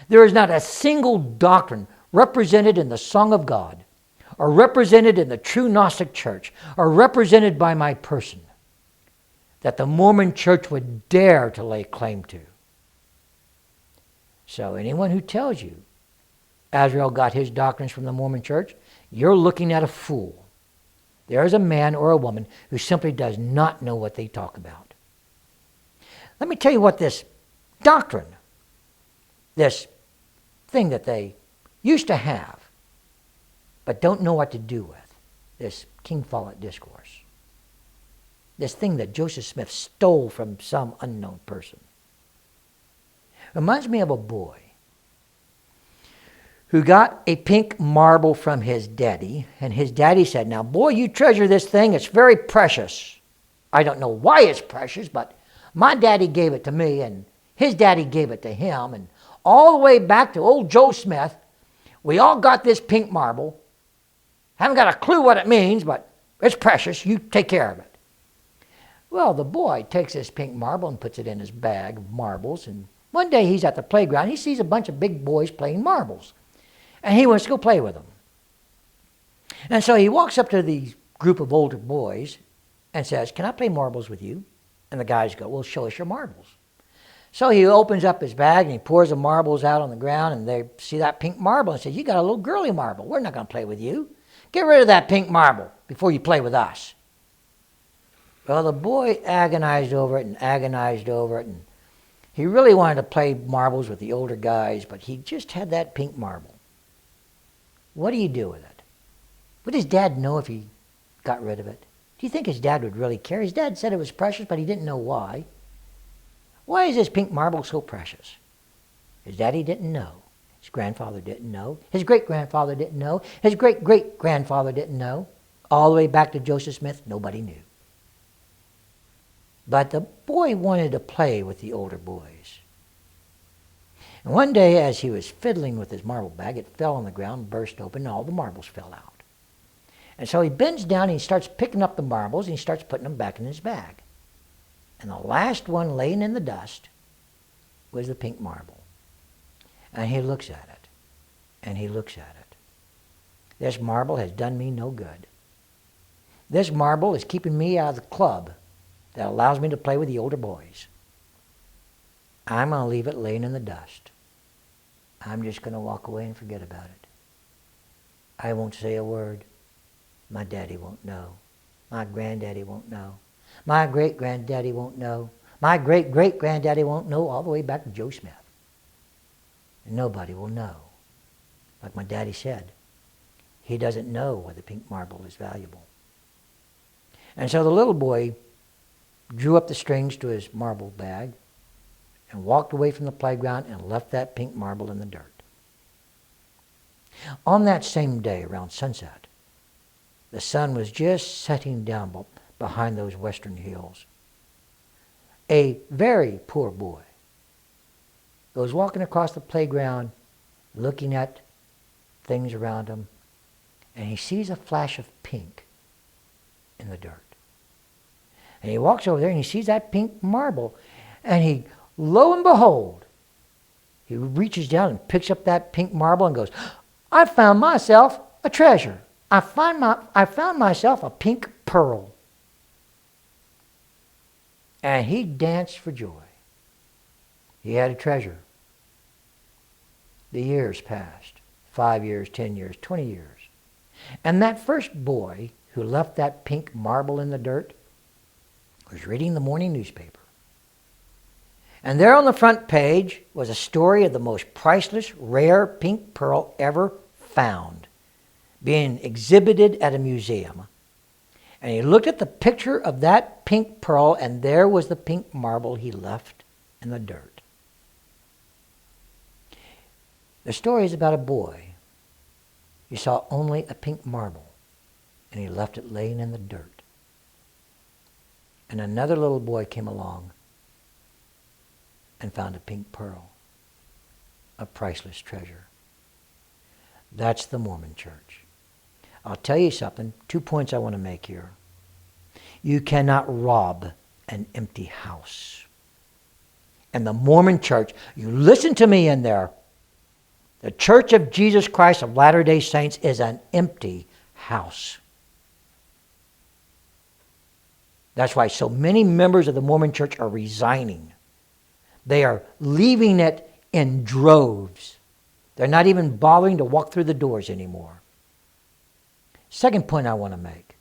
There is not a single doctrine represented in the Song of God, or represented in the True Gnostic Church, or represented by my person, that the Mormon Church would dare to lay claim to. So anyone who tells you Azrael got his doctrines from the Mormon Church, you're looking at a fool. There is a man or a woman who simply does not know what they talk about. Let me tell you what this doctrine, this thing that they used to have, but don't know what to do with, this King Follett discourse. This thing that Joseph Smith stole from some unknown person. Reminds me of a boy who got a pink marble from his daddy, and his daddy said, "Now, boy, you treasure this thing. It's very precious." I don't know why it's precious, but my daddy gave it to me, and his daddy gave it to him, and all the way back to old Joe Smith, we all got this pink marble. Haven't got a clue what it means, but it's precious. You take care of it. Well, the boy takes this pink marble and puts it in his bag of marbles, and one day he's at the playground. He sees a bunch of big boys playing marbles, and he wants to go play with them. And so he walks up to the group of older boys and says, "Can I play marbles with you?" And the guys go, "Well, show us your marbles." So he opens up his bag and he pours the marbles out on the ground, and they see that pink marble and say, "You got a little girly marble. We're not going to play with you. Get rid of that pink marble before you play with us." Well, the boy agonized over it and agonized over it, and he really wanted to play marbles with the older guys, but he just had that pink marble. What do you do with it? Would his dad know if he got rid of it? Do you think his dad would really care? His dad said it was precious, but he didn't know why. Why is this pink marble so precious? His daddy didn't know. His grandfather didn't know. His great-grandfather didn't know. His great-great-grandfather didn't know. All the way back to Joseph Smith, nobody knew. But the boy wanted to play with the older boys. And one day, as he was fiddling with his marble bag, it fell on the ground, burst open, and all the marbles fell out. And so he bends down and he starts picking up the marbles and he starts putting them back in his bag. And the last one laying in the dust was the pink marble. And he looks at it, and he looks at it. This marble has done me no good. This marble is keeping me out of the club that allows me to play with the older boys. I'm going to leave it laying in the dust. I'm just going to walk away and forget about it. I won't say a word. My daddy won't know. My granddaddy won't know. My great-granddaddy won't know. My great-great-granddaddy won't know, all the way back to Joe Smith. And nobody will know. Like my daddy said, he doesn't know why the pink marble is valuable. And so the little boy drew up the strings to his marble bag and walked away from the playground and left that pink marble in the dirt. On that same day, around sunset, the sun was just setting down behind those western hills. A very poor boy goes walking across the playground, looking at things around him, and he sees a flash of pink in the dirt. And he walks over there and he sees that pink marble, and he, lo and behold, he reaches down and picks up that pink marble and goes, "I found myself a treasure. I found myself a pink pearl." And he danced for joy. He had a treasure. The years passed. 5 years, 10 years, 20 years. And that first boy who left that pink marble in the dirt was reading the morning newspaper. And there on the front page was a story of the most priceless, rare pink pearl ever found, being exhibited at a museum. And he looked at the picture of that pink pearl, and there was the pink marble he left in the dirt. The story is about a boy who saw only a pink marble, and he left it laying in the dirt. And another little boy came along and found a pink pearl, a priceless treasure. That's the Mormon Church. I'll tell you something, 2 points I want to make here. You cannot rob an empty house. And the Mormon Church, you listen to me in there, The Church of Jesus Christ of Latter-day Saints is an empty house. That's why so many members of the Mormon Church are resigning. They are leaving it in droves. They're not even bothering to walk through the doors anymore. Second point I want to make.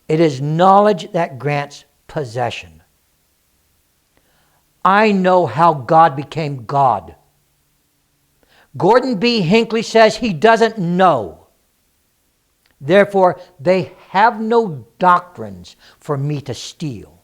It is knowledge that grants possession. I know how God became God. Gordon B. Hinckley says he doesn't know. Therefore, they have no doctrines for me to steal.